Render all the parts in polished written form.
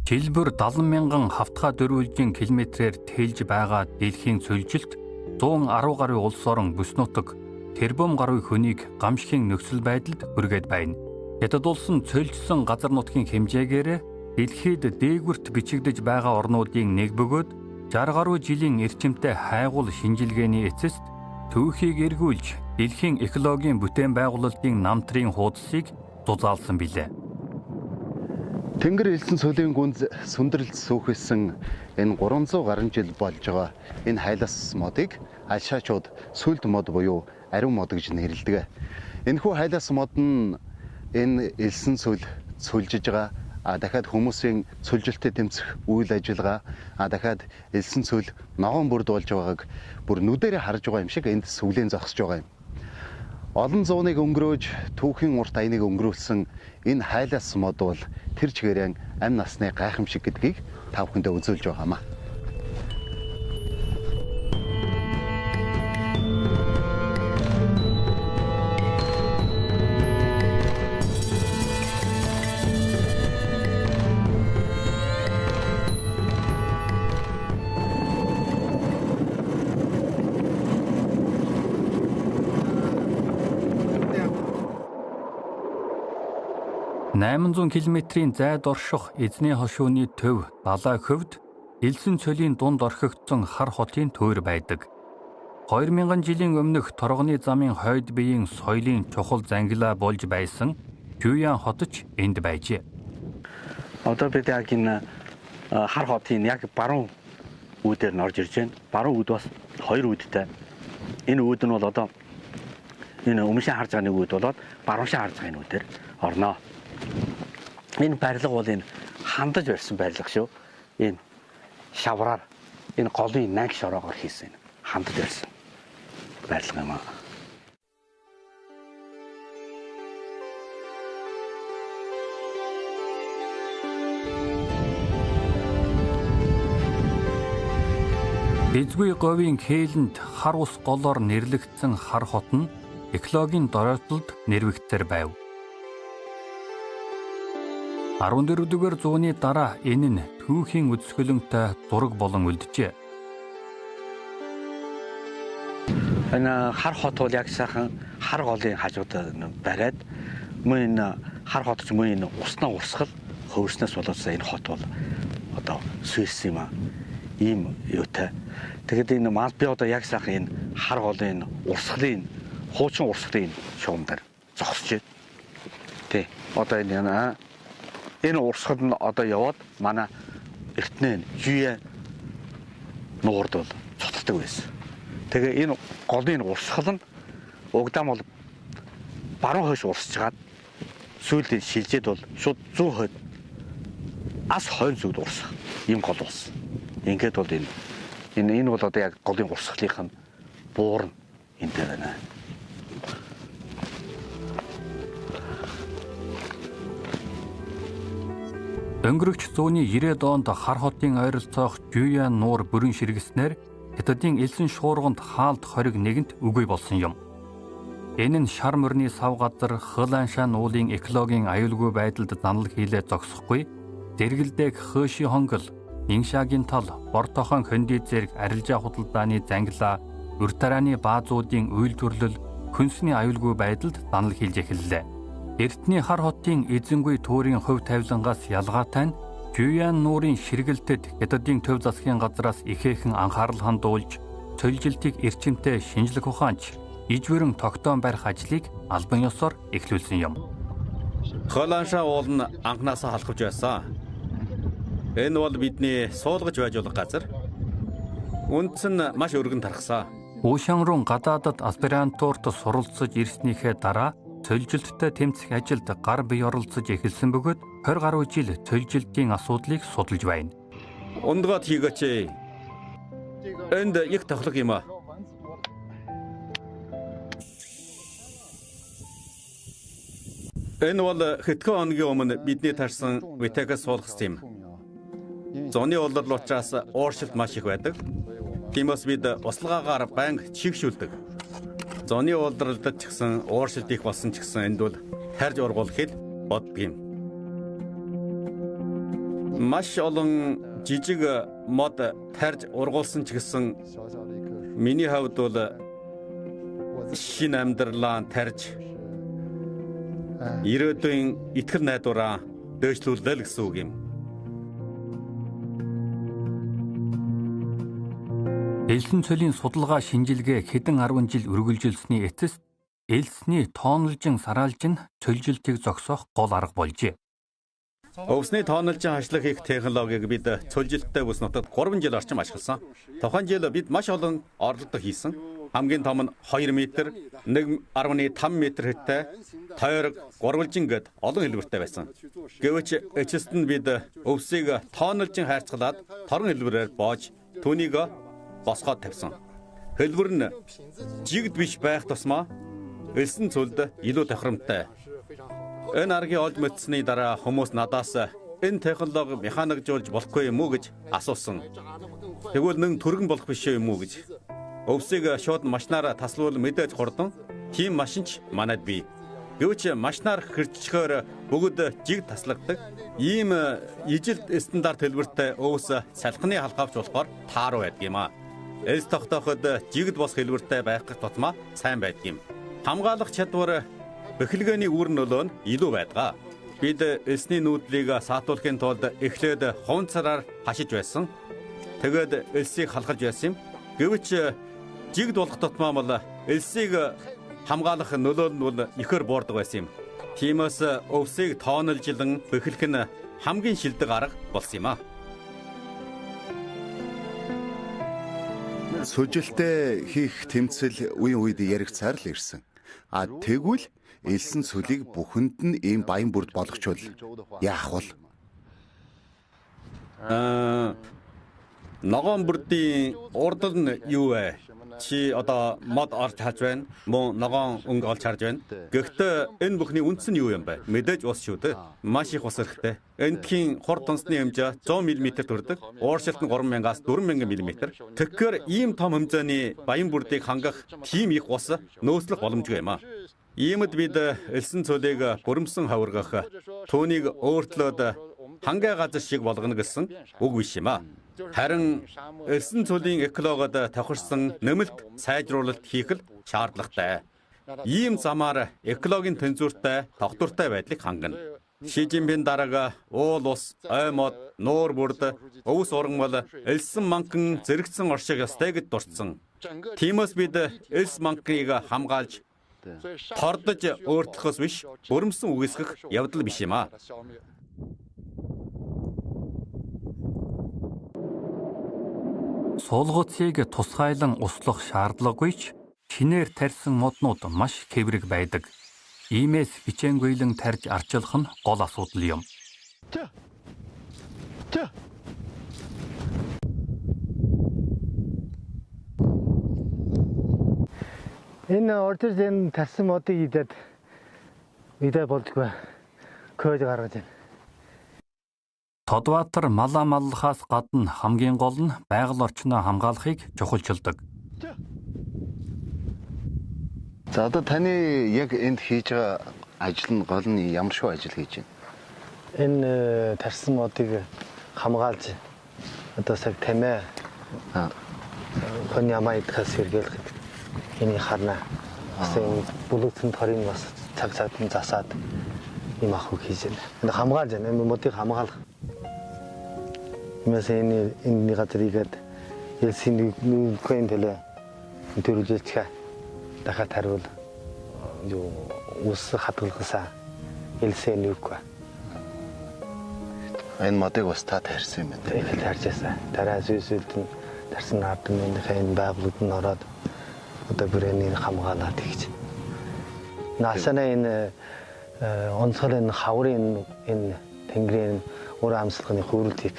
Жил бүр 70 мянган хавтгай дөрвөлжин километрээр тээлж байгаа дэлхийн цөлжилт 110 гаруй улс орон бүс нутаг тэрбум гаруй хүнийг гамшигын нөхцөл байдалд хүргээд байна. Хятад улс нь цөлжсөн газар нутгийн хэмжээгээр дэлхийд дээгүрт бичигдэж байгаа орнуудын нэг бөгөөд 60 гаруй жилийн эрчимтэй хайгуул шинжилгээний эцэст түүхийг эргүүлж дэлхийн экологийн бүтээн байгуулалтын намтрын хуудсыг зузаалсан билээ. Тэнгэр элсэн цөлийн гүнз сүндрэлд сүүхэлсэн энэ 300 гаруй жил болж байгаа энэ хайлас модыг альшаачууд сүлд мод буюу ариун мод гэж нэрлэдэг. Энэхүү хайлас мод нь энэ элсэн цөлжиж байгаа дахиад хүмүүсийн цөлжилтөд тэмцэх үйл ажиллагаа дахиад элсэн цөл ногоон бүрд болж байгааг бүр нүдэрээ харж байгаа юм шиг энд сүлэн зогсож байгаа юм. Олон зууныг өнгөрөөж түүхийн урт аяныг өнгөрүүлсэн энэ хайлас мод бол тэр чигээрэн амь насны гайхамшиг гэдгийг та бүхэндээ үзүүлж байгаамаа. $800 км-ийн зайд орших эзний хошууны төв далай хөвд элсэн цөлийн дунд орхигдсон хар хотын тойр байдаг. 2000 жилийн өмнөх торгоны замын хойд биеийн соёлын чухал зангилаа болж байсан Жуян хот ч энд байжээ. Одоо бид яг энэ хар хотын яг баруун үүдээр нь орж ирж байна. Баруун үүд бас хоёр үүдтэй. Энэ үүд нь бол одоо энэ өмнөшөө харж байгаа нэг үүд болоод барууншаа харж байгаа энэ үүдээр орноо. Энэ барилга бол энэ хандаж барьсан барилга шүү. Энэ шавраар энэ голын наг шороогоор хийсэн хандаж барьсан барилга юм аа. Эзгүй говийн кээлэнд хар ус голоор нэрлэгдсэн хар хот нь экологийн дороотолд нэрвэгдсээр байв. 14-р зууны дараа энэ нь түүхийн үзэсгэлэнтэй зураг болон үлджээ. Энэ хар хот бол яг сайхан хар голын хажууд бариад мөн энэ хар хот ч мөн энэ уснаа урсгал хөвснөөс болоод энэ хот бол одоо сүйлсэн юм аа. Ийм юутай. Тэгэхэд энэ би одоо яг сайхан энэ хар голын урсгалын хуучин урсгалын шугамдаар зогсож байна. Тэ. Одоо энэ урсгал нь одоо яваад манай эртнээ Жуян нуурд бол цоцдог байсан. Тэгээ энэ голын урсгал нь угдаам бол баруун хойш урсж гаад сүйдээ шилжээд бол шууд зүүн хойд ас хойн зүгд урсах ийм гол болсон. Ингээд бол энэ бол одоо яг голын урсгалынх нь буур нь энэ дээр байна. Өнгөрөгч зууны 90-ад онд хар хотын ойролцоох Жуян нуур бүрэн ширгэснээр Хятадын элсэн шуурганд хаалт хориг нэгэнт үгүй болсон юм. Энэ нь шар мөрний сав газар Хөланшан уулын экологийн аюулгүй байдалд занал хийлээ зогсохгүй, Дэргэлдэг Хөөши хонгол, Иншагийн тал, Бортохон хөндөй зэрэг арилжаа худалдааны зангилаа, Уртарааны баазуудын үйлдвэрлэл, хүнсний аюулгүй байдалд занал хийлж эхэллээ. Эртний хар хотын эзэнгүй туурын хувь тавилангаас ялгаатай нь Жуян нуурын ширгэлтэд Хятадын төв засгийн газраас ихээхэн анхаарал хандуулж, цөлжилтийг эрчимтэй шинжлэх ухаанч, ижвэрэн тогтоон барих ажлыг албан ёсоор эхлүүлсэн юм. Хөланшан уул нь анхнаасаа халахж байсан. Энэ бол бидний суулгаж байж болох газар. Үндс нь маш өргөн тархсан. Ушан руу гадаадад аспирантурт суралцж ирснийхээ дараа цөлжилттэй тэмцэх ажилд гар бие оролцож эхэлсэн бөгөөд 20 гаруй жил цөлжилтийн асуудлыг судалж байна. Ундгад хийгээч. Энд их тохлог юм аа. Энэ бол хэдхэн хоногийн өмнө бидний тарсан Витагас суулгах юм. Зуны улирал учраас ууршилт маш их байдаг. Тиймээс бид услаагаараа банк чигшүүлдэг. Зуны улиралд ч гэсэн ууршилт их болсон ч гэсэн энд бол харж ургуулхыг боддог юм. Маш олон жижиг мод тарж ургуулсан ч гэсэн миний хувьд бол шинэ амьдралаа тарж ирээдүйн итгэл найдвараа дэвшлүүлээ л гэсэн үг юм. Элсэн цөлийн судалгаа шинжилгээ хэдэн 10 жил үргэлжилсэний эцэст элсний тоонолжин сараалжин цөлжилтийг зогсоох гол арга болжээ. Өвсний тоонолжин хашлах их технологиг бид цөлжилттэй бүс нутагт 3 жил орчим ашигласан. Тухайн жил бид маш олон орлого хийсэн. Хамгийн том нь 2 м, 1.5 м хэттэй тойрог, гурвалжин гэд олон хэлбэртэй байсан. Гэвч эцэст нь бид өвсийг тоонолжин хайрцаглаад торон хэлбэрээр боож түүнийг босгоод тавьсан. Хэлбэр нь жигд биш байх тусмаа элсэн цөлд илүү тохиромжтой. Энэ аргыг олж мэдсэний дараа хүмүүс надаас энэ технологи механикжуулж болохгүй юм уу гэж асуусан. Тэгвэл нэг түргэн болох биш юм уу гэж. Өвсийг шууд машинаар таслуул мэдээж хурдан. Тийм машин ч манайд бий. Гэвч машинаар хэрччихээр бүгд жиг таслагддаг. Ийм ижил стандарт хэлбэртэй өвс салхины халхавч болохоор тааруу байдаг юм а. Элс тогтооход жигд бос хэлбэртэй байх тутмаа сайн байдаг юм. Хамгаалах чадвар бэхлэгээний үүр нөлөө нь илүү байдаг. Бид элсний нүүдлийг саатуулахын тулд эхлээд хунцараар хашиж байсан. Тэгээд элсийг халахж байсан юм. Гэвч жигд болох тутмаа бол элсийг хамгаалах нөлөө нь бол ихээр буурдаг байсан юм. Тиймээс өвсийг тоонолжилан бэхлэх нь хамгийн шилдэг арга болсон юм а. Сүжилтээ хийх тэмцэл үеийн үед яригцаар л ирсэн. Тэгвэл элсэн цөлийг бүхэнд нь ийм баян бүрд болгочвол яах вэ? Ногоон бүрдийн урдал нь юу вэ? Чи одоо мод орж харж байна. Мөн ногоон өнгө олж харж байна. Гэхдээ энэ бүхний үндэс нь юу юм бэ? Мэдээж ус шүү дээ. Маш их ус хэрэгтэй. Эндхийн хурд тунсны хэмжээ 100 м төрдөг. Ууршилт нь 3000-аас 4000 м. Тэгэхээр ийм том хэмжээний баян бүрдийг хангах тийм их ус нөөцлөх боломжгүй юм а. Иймд бид элсэн цөлийг бүрэмсэн хавргах, түүнийг өөртлөөд хангай газар шиг болгоно гэсэн үг биш юм а. Харин элсэн цөлийн экологид тохирсон нэмэлт сайжруулалт хийх л шаардлагатай. Ийм замаар экологийн тэнцвэртэй, тогтвортой байдлыг хангана. Ши Жинпин дарга уул ус, ой мод, нуур бүрд, өвс уран бол элсэн манхан зэрэгцэн орших ёстой гэж дурдсан. Тиймээс бид элс манхыг хамгаалж тордож өөрчлөхөөс биш, бүрэмсэн үгүйсгэх явдал биш юм а. Суулгацыг тусгайлан услах шаардлагагүй ч шинээр тарьсан моднууд маш хэврэг байдаг. Иймээс хичээнгүйлэн тарьж арчилах нь гол асуудал юм. Энэ ордерд энэ тарьсан модыг идээд болдгоо. Код гаргаж байна. Тодбаатар малаа маллахаас гадна хамгийн гол нь байгаль орчноо хамгаалахыг чухалчилдаг. За одоо таны яг энд хийж байгаа ажил нь гол нь ямар шүү ажил хийж байна? Энэ тарьсан модыг хамгаалж одоо сag тэмээ хон ямаа идхээс сэргийлэх энийг харна. Гэсэн бүлэгцэн торын бас цаг цагт засаад юм ахыг хийж байна. Энэ хамгаалж байна. Энэ модыг хамгаалах. Юмээс энэ газрыгээд элсийн нүгэн төлөө төрүүлчихэ. Дахиад хариул юу ус хадгалгасаа элсэн нүггүй. Энэ модыг бас та тарьсан юм байна. Их тарьжсэн. Дараа зүйлсүүд нь тарьсан ардмын байгууллагад нь ороод одоо бүрээнийг хамгаалаад хийж. Наасана энэ онцгой энэ хаврын энэ тэнгэрийн ур амьсгалын хөврөлтийг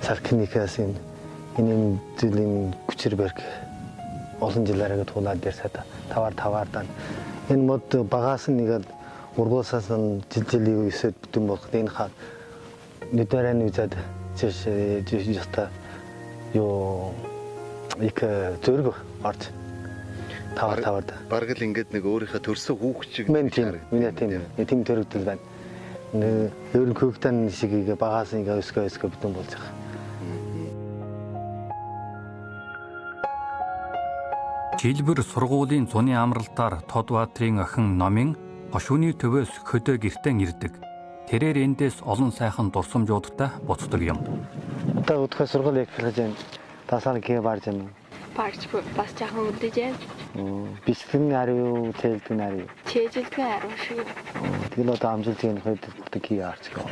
салхиникаас энэ зүйлийн хүчээр барь олон жилээрээ тулаад дэрсэд таваар дан энэ мод багаас нэгэд ургуусаас нь жилийн үсэд бүтэн болох энэ хаа нүдэрэн үзээд жишээ юу их зөрг орж таваар бараг л ингээд нэг өөрийнхөө төрсөн хүүхчиг тийм төрөгдөл байна. Ер нь көктөн шиг ингээ багаас ингээ өскө бүтэн болж байгаа. Жилбэр сургуулийн зуны амралтаар Тодбаатрын охин Номын хошууны төвөөс хөдөө гэртэн ирдэг. Тэрээр эндээс олон сайхан дурсамжуудтай буцдаг юм. Одоо өдгөө сургууль эхлэж байна. Тасаар гээ барж байна. Барж бас жаахан үдэж байна. Бичлэгэн ари юу, тэлдгэн ари юу? Чэжилдгэн ари шиг. Тэгэл одоо амжилтын хувьд гээ арч гоо.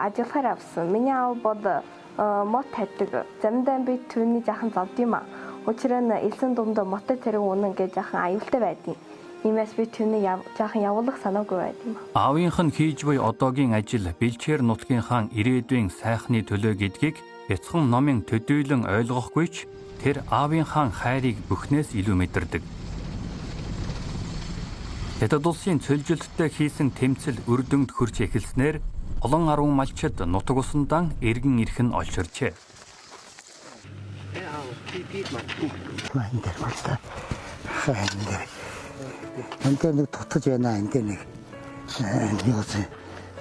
Ажиглахаар авсан. Миний аав бол мод тавьдаг. Заримдаа би түүний жаахан зовд юм а. Учир нь элсэн дундаа мотод тэрэг унан гэж жаахан аюултай байдیں۔ Иймээс би түүний жаахан явуулах санаагүй байд юм а. Аавынх нь хийж буй одоогийн ажил бэлчээр нутгийнхаа ирээдүйн сайхны төлөө гэдгийг бяцхан Номын төдийлөн ойлгохгүй ч тэр аавынхаа хайрыг бүхнээс илүү мэдэрдэг. Хятад улсын цөлжилттэй хийсэн тэмцэл үр дүнд хүрч эхэлснээр олон арван малчид нутаг усандан эргэн ирэх нь олширчээ. Энд нэг тутаж байна. Энд нэг юусэн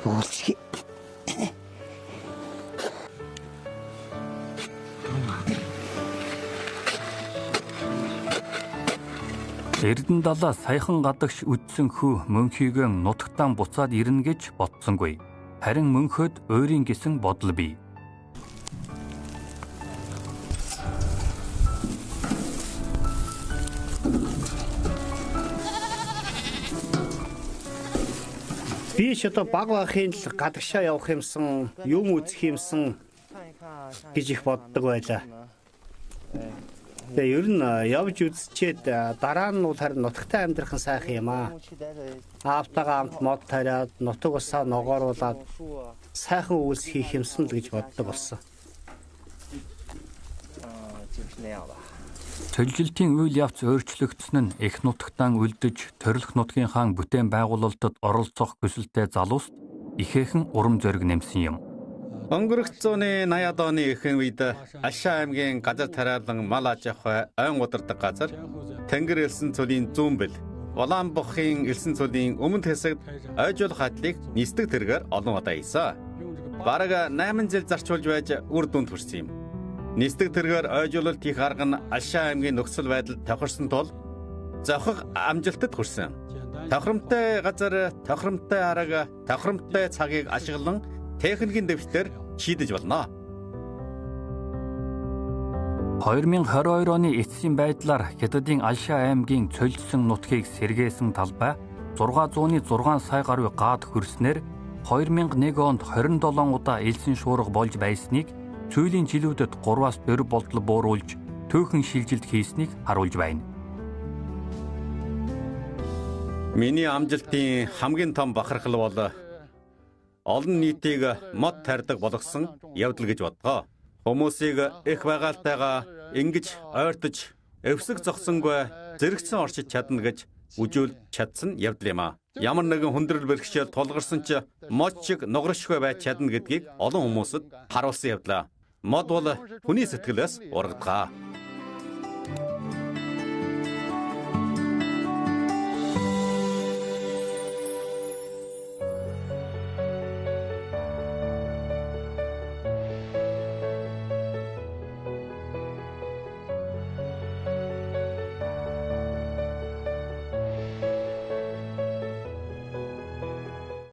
уулчих. Эрдэнэ далаа саяхан гадагш үдсэн хүү мөнхийгөө нутагтаа буцаад ирнэ гэж бодсонгүй. Харин мөнхөд өөрийн гэсэн бодол бий. Би ч одоо баг бахын л гадагшаа явах юмсан, юм үзэх юмсан гэж их боддог байлаа. Тэгээ ер нь явж үзчихэд дараа нь бол харин нутагтаа амьдрах нь сайхан юм аа. Аавтайгаа хамт мод тариад, нутаг усаа ногооруулаад сайхан үйлс хийх юмсан л гэж боддог болсон. Цөлжилтийн үйл явц өөрчлөгдсөн нь их нутагтаа үлдэж, төрөлх нутгийнхаа бүтээн байгуулалтад оролцох хүсэлтэй залууст ихээхэн урам зориг нэмсэн юм. Өнгөрөх зууны 80-аад оны ихэнх үед Алшаа аймгийн газар тариалан мал аж ахуй ойн удардаг газар Тэнгэр элсэн цулийн зүүн бэл Улаанбахын элсэн цулийн өмнөд хэсэгт ойжуулах хадлыг нисдэг тэргээр олон удаа хийсэн. Бараг 8 жил зарчуулж байж үр дүнд хүрсэн юм. Нисдэг тэргээр ойжуулалт хийх арга нь Алшаа аймгийн нөхцөл байдал тохирсон тул зохих амжилтад хүрсэн. Тохиромтой газар, тохиромтой арга, тохиромтой цагийг ашиглан техникийн дэвшлэр шийдэж болно. 2022 оны эцсийн байдлаар Хятадын Алшаа аймгийн цөлжсөн нутгийг сэргээсэн талбай 606 сая гаруй гад хүрснээр 2001 онд 27 удаа элсэн шуурга болж байсныг сүүлийн жилүүдэд 3-аас 4 болтол бууруулж төөхөн шилжилт хийснийг харуулж байна. Миний амжилтын хамгийн том бахархал бол олон нийтийг мод тарьдаг болгосон явдал гэж бодгоо. Хүмүүсийг их байгальтайгаа ингэж ойртож, өвсөг зогсонгүй зэрэгцэн орчиж чадна гэж үжүүлж чадсан явдал юм а. Ямар нэгэн хүндрэл бэрхшээл тулгарсан ч мод шиг нугаршгүй байж чадна гэдгийг олон хүмүүсд харуулсан явдлаа. Мод бол хүний сэтгэлээс ургадаг.